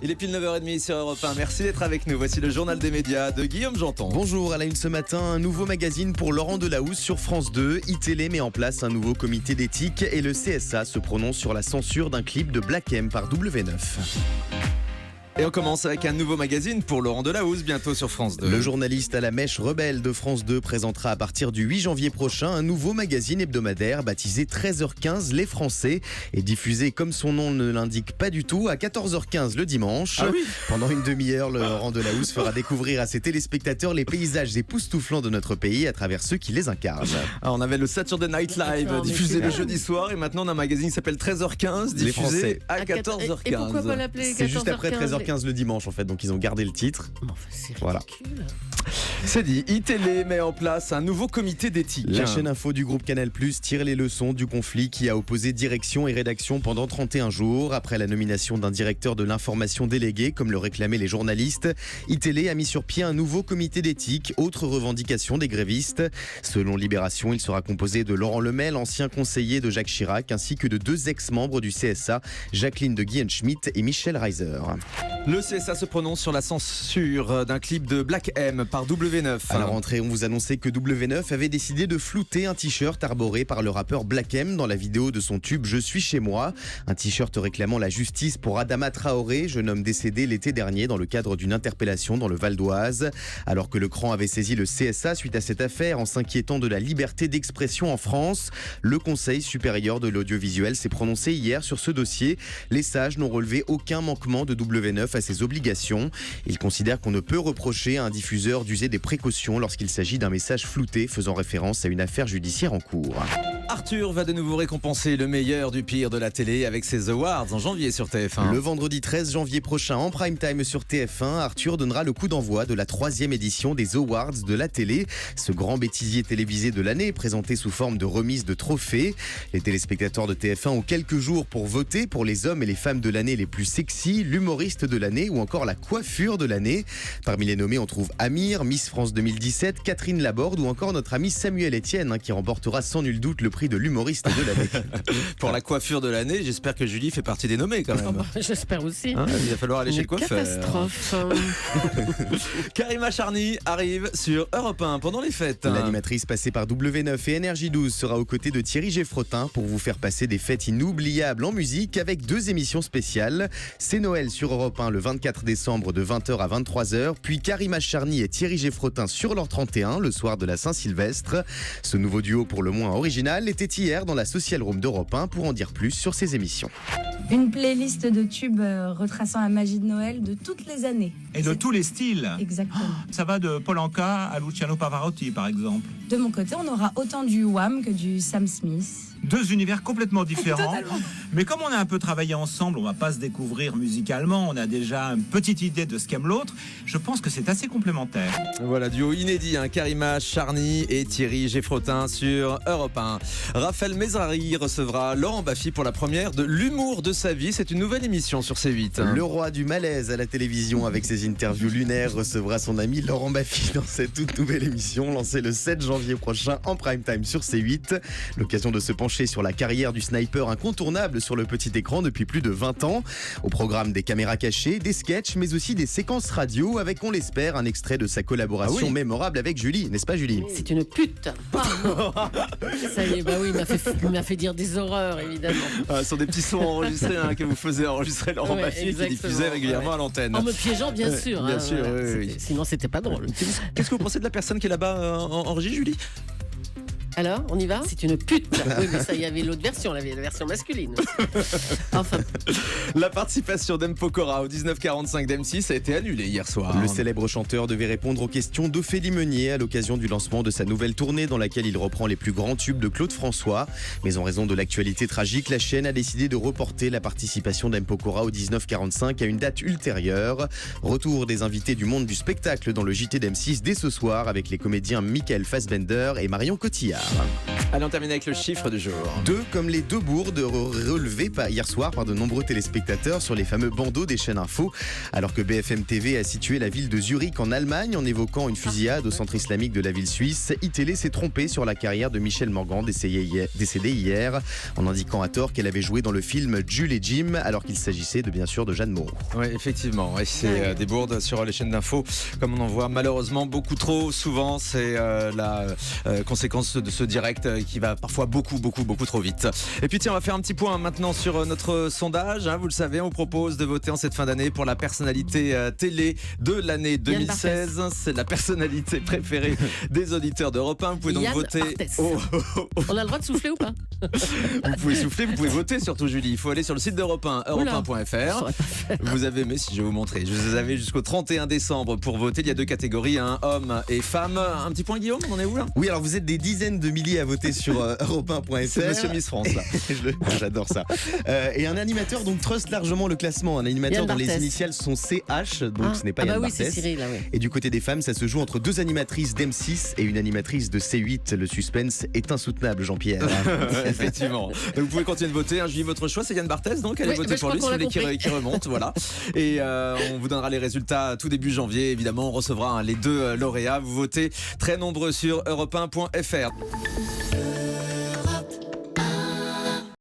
Il est pile 9h30 sur Europe 1. Merci d'être avec nous. Voici le journal des médias de Guillaume Janton. Bonjour, à la une ce matin, un nouveau magazine pour Laurent Delahousse sur France 2. iTélé met en place un nouveau comité d'éthique et le CSA se prononce sur la censure d'un clip de Black M par W9. Et on commence avec un nouveau magazine pour Laurent Delahousse, bientôt sur France 2. Le journaliste à la mèche rebelle de France 2 présentera à partir du 8 janvier prochain un nouveau magazine hebdomadaire baptisé 13h15 Les Français et diffusé comme son nom ne l'indique pas du tout à 14h15 le dimanche. Ah oui. Pendant une demi-heure, Laurent Delahousse fera découvrir à ses téléspectateurs les paysages époustouflants de notre pays à travers ceux qui les incarnent. Alors, on avait le Saturday Night Live diffusé le jeudi soir et maintenant on a un magazine qui s'appelle 13h15 Les Français. diffusé à 14h15. Et pourquoi pas l'appeler 14h15? C'est juste après 13h15 le dimanche en fait, donc ils ont gardé le titre. Enfin, c'est ridicule. Voilà. C'est dit, iTélé met en place un nouveau comité d'éthique. La chaîne info du groupe Canal+ tire les leçons du conflit qui a opposé direction et rédaction pendant 31 jours. Après la nomination d'un directeur de l'information délégué, comme le réclamaient les journalistes, iTélé a mis sur pied un nouveau comité d'éthique, autre revendication des grévistes. Selon Libération, il sera composé de Laurent Lemel, ancien conseiller de Jacques Chirac, ainsi que de 2 ex-membres du CSA, Jacqueline de Guillenschmitt et Michel Reiser. Le CSA se prononce sur la censure d'un clip de Black M par W9. À la rentrée, on vous annonçait que W9 avait décidé de flouter un t-shirt arboré par le rappeur Black M dans la vidéo de son tube Je suis chez moi. Un t-shirt réclamant la justice pour Adama Traoré, jeune homme décédé l'été dernier dans le cadre d'une interpellation dans le Val d'Oise. Alors que le CRAN avait saisi le CSA suite à cette affaire en s'inquiétant de la liberté d'expression en France, le Conseil supérieur de l'audiovisuel s'est prononcé hier sur ce dossier. Les sages n'ont relevé aucun manquement de W9 à ses obligations. Ils considèrent qu'on ne peut reprocher à un diffuseur d'user des précautions lorsqu'il s'agit d'un message flouté faisant référence à une affaire judiciaire en cours. Arthur va de nouveau récompenser le meilleur du pire de la télé avec ses awards en janvier sur TF1. Le vendredi 13 janvier prochain, en prime time sur TF1, Arthur donnera le coup d'envoi de la 3e édition des Awards de la télé. Ce grand bêtisier télévisé de l'année, présenté sous forme de remise de trophées. Les téléspectateurs de TF1 ont quelques jours pour voter pour les hommes et les femmes de l'année les plus sexy, l'humoriste de l'année ou encore la coiffure de l'année. Parmi les nommés, on trouve Amir, Miss France 2017, Catherine Laborde ou encore notre ami Samuel Etienne qui remportera sans nul doute le prix de l'humoriste de l'année. Pour la coiffure de l'année, j'espère que Julie fait partie des nommés quand même. Oh bah, j'espère aussi. Hein, il va falloir aller chez le coiffeur. Catastrophe. Karima Charny arrive sur Europe 1 pendant les fêtes. L'animatrice passée par W9 et Énergie 12 sera aux côtés de Thierry Geffrotin pour vous faire passer des fêtes inoubliables en musique avec 2 émissions spéciales. C'est Noël sur Europe 1 le 24 décembre de 20h à 23h, puis Karima Charny et Thierry Geffrotin sur leur 31 le soir de la Saint-Sylvestre. Ce nouveau duo pour le moins original était hier dans la Social Room d'Europe 1 pour en dire plus sur ces émissions. Une playlist de tubes retraçant la magie de Noël de toutes les années. Et de tous les styles. Exactement. Ça va de Paul Anka à Luciano Pavarotti, par exemple. De mon côté, on aura autant du Wham que du Sam Smith. 2 univers complètement différents. Totalement. Mais comme on a un peu travaillé ensemble, on va pas se découvrir musicalement, on a déjà une petite idée de ce qu'aime l'autre. Je pense que c'est assez complémentaire. Voilà, duo inédit, Karima Charny et Thierry Geffrotin sur Europe 1. Raphaël Mesrari recevra Laurent Baffy pour la première de L'humour de sa vie. C'est une nouvelle émission sur C8. Le roi du malaise à la télévision avec ses interviews lunaires recevra son ami Laurent Baffy dans cette toute nouvelle émission lancée le 7 janvier prochain en prime time sur C8. L'occasion de se pencher sur la carrière du sniper incontournable sur le petit écran depuis plus de 20 ans. Au programme des caméras cachées, des sketchs, mais aussi des séquences radio avec, on l'espère, un extrait de sa collaboration mémorable avec Julie. N'est-ce pas, Julie ? C'est une pute. Pardon. Ça y est, bah oui, il m'a fait dire des horreurs, évidemment. Ce sont des petits sons enregistrés que vous faisiez enregistrer Laurent Ouais, Baffy et qui exactement. diffusait régulièrement à l'antenne. En me piégeant, bien sûr. Bien sûr, oui. Sinon, c'était pas drôle. Qu'est-ce que vous pensez de la personne qui est là-bas en régie, Julie ? Alors, on y va ? C'est une pute. Oui, mais ça, il y avait l'autre version, la version masculine. Enfin, La participation d'M. Pokora au 1945 d'M6 a été annulée hier soir. Le célèbre chanteur devait répondre aux questions d'Ophélie Meunier à l'occasion du lancement de sa nouvelle tournée dans laquelle il reprend les plus grands tubes de Claude François. Mais en raison de l'actualité tragique, la chaîne a décidé de reporter la participation d'M. Pokora au 1945 à une date ultérieure. Retour des invités du monde du spectacle dans le JT d'M6 dès ce soir avec les comédiens Michael Fassbender et Marion Cotillard. Allez, on termine avec le chiffre du jour. 2 comme les 2 bourdes relevées hier soir par de nombreux téléspectateurs sur les fameux bandeaux des chaînes info, alors que BFM TV a situé la ville de Zurich en Allemagne en évoquant une fusillade au centre islamique de la ville suisse. iTélé s'est trompé sur la carrière de Michel Morgan, décédée hier, en indiquant à tort qu'elle avait joué dans le film Jules et Jim, alors qu'il s'agissait bien sûr de Jeanne Moreau. Oui, effectivement, ouais, c'est des bourdes sur les chaînes d'infos, comme on en voit malheureusement beaucoup trop souvent. C'est la conséquence de ce direct qui va parfois beaucoup trop vite. Et puis tiens, on va faire un petit point maintenant sur notre sondage. Vous le savez, on propose de voter en cette fin d'année pour la personnalité télé de l'année 2016. C'est la personnalité préférée des auditeurs d'Europe 1. Vous pouvez donc voter. On a le droit de souffler ou pas? Vous pouvez souffler, vous pouvez voter surtout, Julie. Il faut aller sur le site d'Europe 1, europe1.fr. Vous avez, mais si je vais vous montrer, vous avez jusqu'au 31 décembre pour voter. Il y a 2 catégories, hommes et femmes. Un petit point, Guillaume, on en est où là? Oui, alors vous êtes des dizaines de milliers à voter sur europe1.fr. C'est Monsieur Miss France là. J'adore ça. Et un animateur donc truste largement le classement. Un animateur Yann dont les Barthès. initiales sont CH, donc ce n'est pas Yann oui, Barthès. c'est Cyril, là, oui. Et du côté des femmes, ça se joue entre 2 animatrices d'M6 et une animatrice de C8. Le suspense est insoutenable, Jean-Pierre. Effectivement. Donc vous pouvez continuer de voter. Julie, votre choix, c'est Yann Barthès, donc allez voter pour lui, celui qui remonte. Voilà. Et on vous donnera les résultats tout début janvier. Évidemment, on recevra les 2 lauréats. Vous votez très nombreux sur europe1.fr.